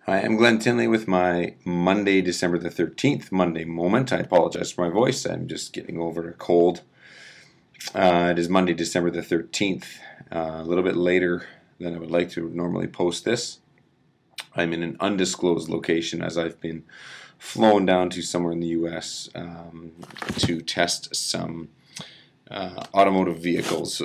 Hi, I'm Glenn Tinley with my Monday, December the 13th Monday moment. I apologize for my voice. I'm just getting over a cold. It is Monday, December the 13th. A little bit later than I would like to normally post this. I'm in an undisclosed location as I've been flown down to somewhere in the U.S. To test some automotive vehicles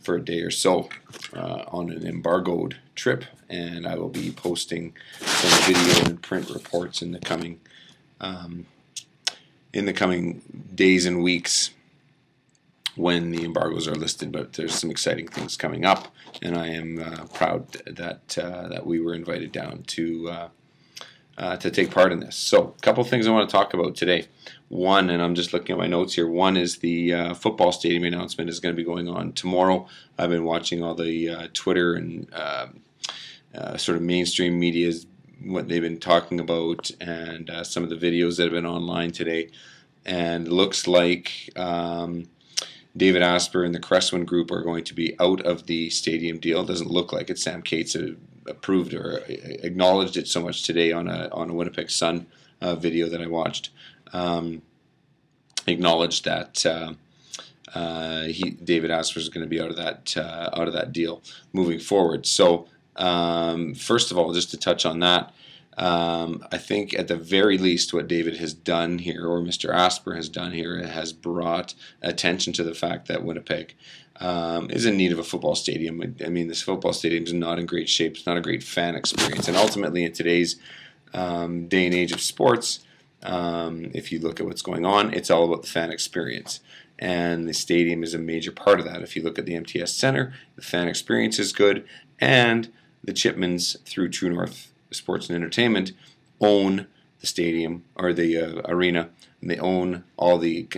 for a day or so on an embargoed trip, and I will be posting some video and print reports in the coming days and weeks when the embargoes are listed. But there's some exciting things coming up, and I am proud that we were invited down to take part in this. So, a couple of things I want to talk about today. One, and I'm just looking at my notes here, one is the football stadium announcement is going to be going on tomorrow. I've been watching all the Twitter and sort of mainstream media's what they've been talking about, and some of the videos that have been online today. And it looks like David Asper and the Cresswin Group are going to be out of the stadium deal. It doesn't look like it. Sam Cates approved or acknowledged it so much today on a Winnipeg Sun video that I watched. Acknowledged that David Asper is going to be out of that deal moving forward. So first of all, just to touch on that, I think at the very least what David has done here, or Mr. Asper has done here, has brought attention to the fact that Winnipeg is in need of a football stadium. I mean, this football stadium is not in great shape. It's not a great fan experience. And ultimately, in today's day and age of sports, if you look at what's going on, it's all about the fan experience. And the stadium is a major part of that. If you look at the MTS Center, the fan experience is good. And the Chipmans, through True North Sports and Entertainment, own the stadium or the arena. And they own all the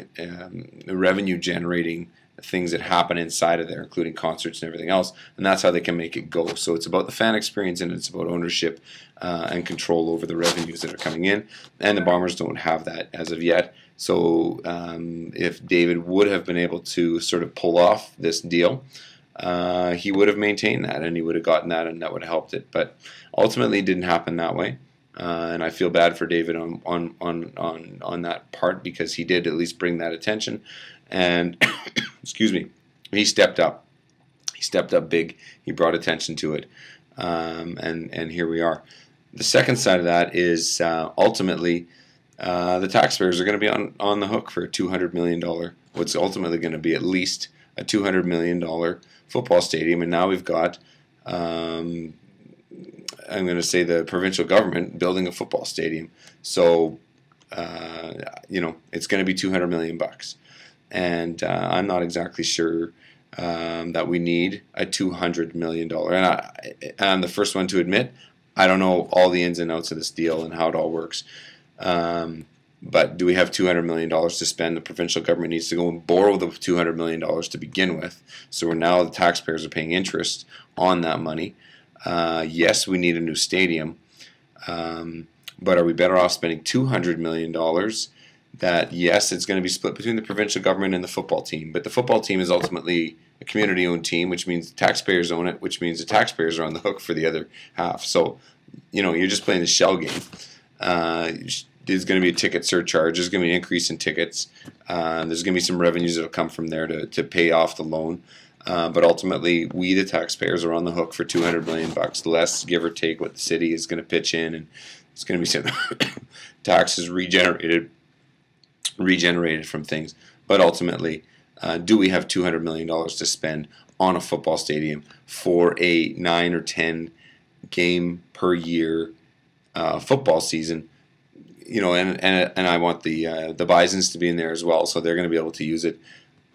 revenue-generating things that happen inside of there, including concerts and everything else, and that's how they can make it go. So it's about the fan experience, and it's about ownership and control over the revenues that are coming in, and the Bombers don't have that as of yet. So if David would have been able to sort of pull off this deal, he would have maintained that, and he would have gotten that, and that would have helped it. But ultimately, it didn't happen that way. And I feel bad for David on that part, because he did at least bring that attention, and excuse me, he stepped up. He stepped up big. He brought attention to it, and here we are. The second side of that is ultimately the taxpayers are going to be on the hook for a $200 million. What's ultimately going to be at least a $200 million football stadium, and now we've got. I'm going to say the provincial government building a football stadium. So, it's going to be $200 million bucks. And I'm not exactly sure that we need a $200 million. And I'm the first one to admit, I don't know all the ins and outs of this deal and how it all works. But do we have $200 million to spend? The provincial government needs to go and borrow the $200 million to begin with. So now the taxpayers are paying interest on that money. Yes, we need a new stadium, but are we better off spending $200 million that, yes, it's going to be split between the provincial government and the football team, but the football team is ultimately a community-owned team, which means the taxpayers own it, which means the taxpayers are on the hook for the other half. So, you're just playing the shell game. There's going to be a ticket surcharge. There's going to be an increase in tickets. There's going to be some revenues that will come from there to pay off the loan. But ultimately, we, the taxpayers, are on the hook for $200 million bucks, less, give or take, what the city is going to pitch in, and it's going to be some taxes regenerated from things. But ultimately, do we have $200 million to spend on a football stadium for a 9 or 10 game per year football season? And I want the Bisons to be in there as well, so they're going to be able to use it.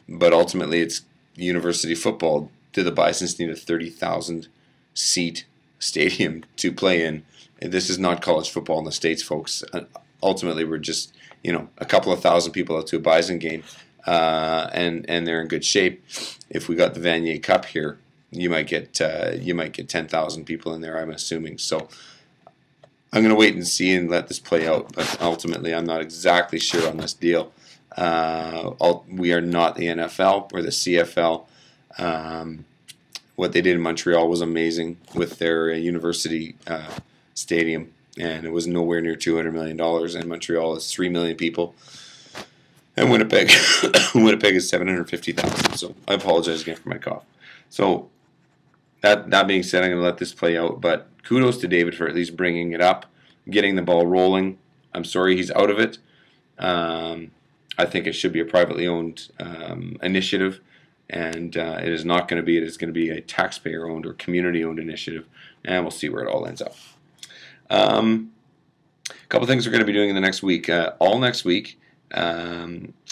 But ultimately, it's university football. Do the Bisons need a 30,000 seat stadium to play in? This is not college football in the States, folks. Ultimately, we're just a couple of thousand people out to a Bison game, and they're in good shape. If we got the Vanier Cup here, you might get 10,000 people in there, I'm assuming. So I'm going to wait and see and let this play out. But ultimately, I'm not exactly sure on this deal. We are not the NFL. We're the CFL. What they did in Montreal was amazing with their university stadium, and it was nowhere near $200 million. And Montreal is 3 million people, and Winnipeg Winnipeg is 750,000. So I apologize again for my cough. So that being said, I'm going to let this play out. But kudos to David for at least bringing it up, getting the ball rolling. I'm sorry he's out of it. I think it should be a privately owned initiative, and it is not going to be. It is going to be a taxpayer-owned or community-owned initiative, and we'll see where it all ends up. A couple things we're going to be doing in the next week. All next week,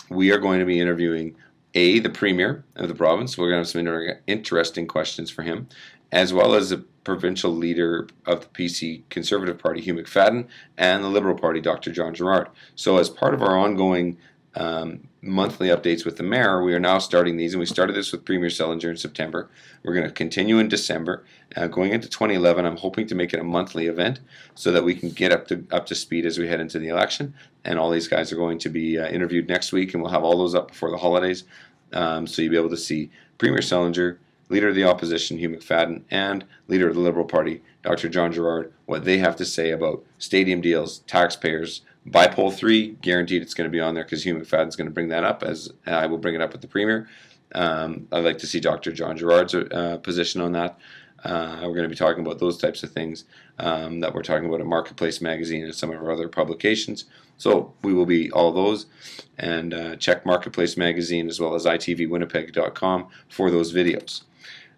we are going to be interviewing the Premier of the province. We're going to have some interesting questions for him, as well as the provincial leader of the PC Conservative Party, Hugh McFadden, and the Liberal Party, Dr. John Gerrard. So as part of our ongoing monthly updates with the mayor, we are now starting these, and we started this with Premier Sellinger in September. We're going to continue in December. Going into 2011, I'm hoping to make it a monthly event so that we can get up to speed as we head into the election. And all these guys are going to be interviewed next week, and we'll have all those up before the holidays. So you'll be able to see Premier Sellinger, Leader of the Opposition, Hugh McFadden, and Leader of the Liberal Party, Dr. John Gerrard, what they have to say about stadium deals, taxpayers. Bipole 3, guaranteed it's going to be on there because Hugh McFadden's going to bring that up, as I will bring it up with the Premier. I'd like to see Dr. John Gerrard's position on that. We're going to be talking about those types of things that we're talking about in Marketplace Magazine and some of our other publications. So we will be all those, and check Marketplace Magazine as well as itvwinnipeg.com for those videos.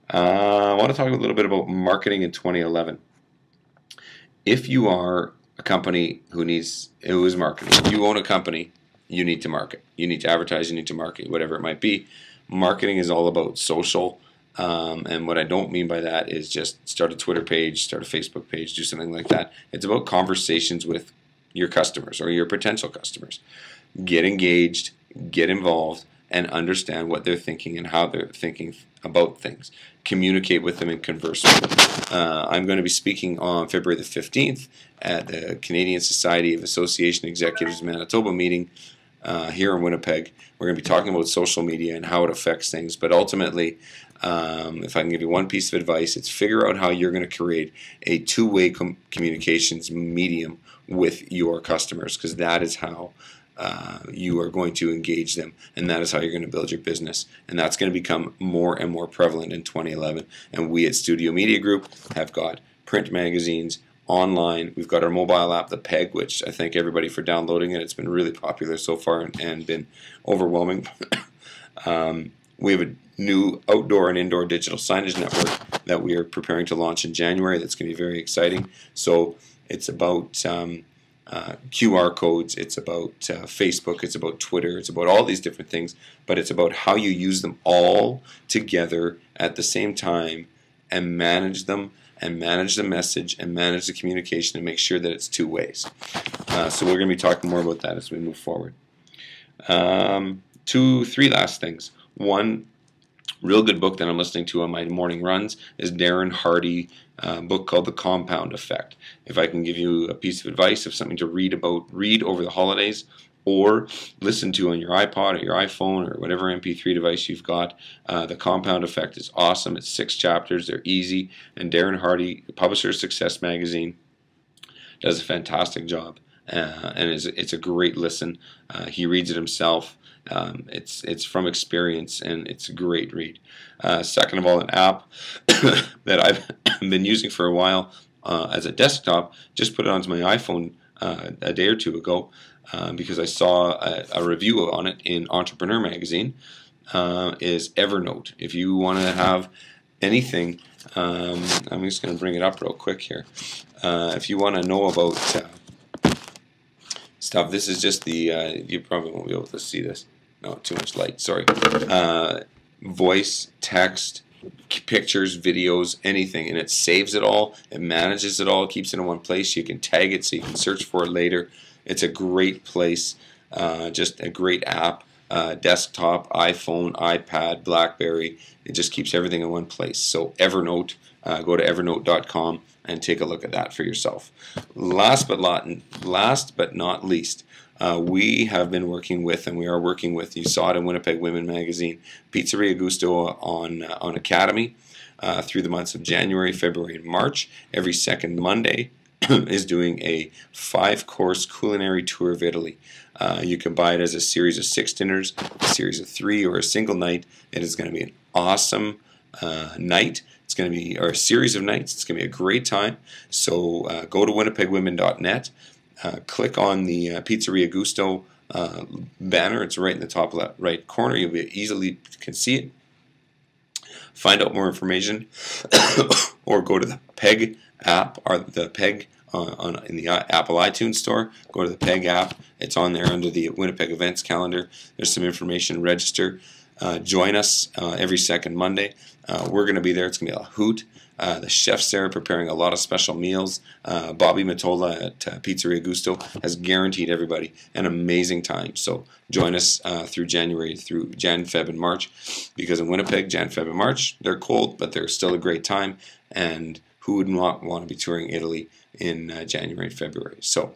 I want to talk a little bit about marketing in 2011. If you are a company who is marketing, if you own a company, you need to market. You need to advertise, you need to market, whatever it might be. Marketing is all about social, and what I don't mean by that is just start a Twitter page, start a Facebook page, do something like that. It's about conversations with your customers or your potential customers. Get engaged, get involved, and understand what they're thinking and how they're thinking about things. Communicate with them and converse with them. I'm going to be speaking on February the 15th at the Canadian Society of Association Executives Manitoba meeting here in Winnipeg. We're going to be talking about social media and how it affects things. But ultimately, if I can give you one piece of advice, it's figure out how you're going to create a two-way communications medium with your customers, because that is how you are going to engage them, and that is how you're going to build your business. And that's going to become more and more prevalent in 2011. And we at Studio Media Group have got print magazines, online. We've got our mobile app, the Peg, which I thank everybody for downloading it. It's been really popular so far and been overwhelming. We have a new outdoor and indoor digital signage network that we are preparing to launch in January. That's going to be very exciting. So it's about QR codes, it's about Facebook, it's about Twitter, it's about all these different things, but it's about how you use them all together at the same time and manage them, and manage the message, and manage the communication, and make sure that it's two ways. So we're going to be talking more about that as we move forward. Three last things. One real good book that I'm listening to on my morning runs is Darren Hardy, book called The Compound Effect. If I can give you a piece of advice of something to read over the holidays, or listen to on your iPod or your iPhone or whatever MP3 device you've got, The Compound Effect is awesome. It's 6 chapters. They're easy. And Darren Hardy, publisher of Success Magazine, does a fantastic job. And it's a great listen. He reads it himself. It's from experience, and it's a great read. Second of all, an app that I've been using for a while as a desktop, just put it onto my iPhone a day or two ago because I saw a review on it in Entrepreneur Magazine, is Evernote. If you want to have anything, I'm just going to bring it up real quick here. If you want to know about stuff, this is just the, you probably won't be able to see this. No, too much light, sorry. Voice, text, pictures, videos, anything, and it saves it all, it manages it all, keeps it in one place. You can tag it so you can search for it later. It's a great place, just a great app. Desktop, iPhone, iPad, BlackBerry, it just keeps everything in one place. So Evernote, go to evernote.com and take a look at that for yourself. Last but not least, we have been working with, and we are working with, you saw it in Winnipeg Women Magazine, Pizzeria Gusto on Academy through the months of January, February, and March. Every second Monday is doing a 5-course culinary tour of Italy. You can buy it as a series of 6 dinners, a series of 3, or a single night. It is going to be an awesome night. It's going to be, or a series of nights. It's going to be a great time. So go to winnipegwomen.net, click on the Pizzeria Gusto banner. It's right in the top left, right corner. You'll be easily can see it. Find out more information, or go to the PEG app, or the PEG in the Apple iTunes store. Go to the PEG app. It's on there under the Winnipeg events calendar. There's some information. Register. Join us every second Monday. We're going to be there. It's going to be a hoot. The chefs there are preparing a lot of special meals. Bobby Matola at Pizzeria Gusto has guaranteed everybody an amazing time. So join us through January, through Jan, Feb, and March, because in Winnipeg, Jan, Feb, and March, they're cold, but they're still a great time. And who would not want to be touring Italy in January and February? So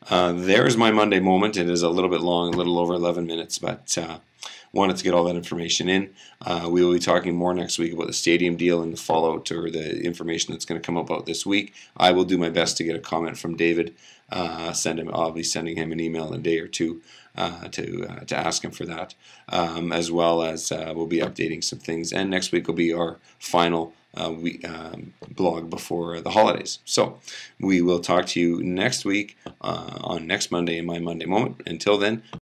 there's my Monday moment. It is a little bit long, a little over 11 minutes, but wanted to get all that information in. We will be talking more next week about the stadium deal and the fallout, or the information that's going to come about this week. I will do my best to get a comment from David. I'll be sending him an email in a day or two to ask him for that, as well as we'll be updating some things. And next week will be our final blog before the holidays. So we will talk to you next week on next Monday in my Monday moment. Until then,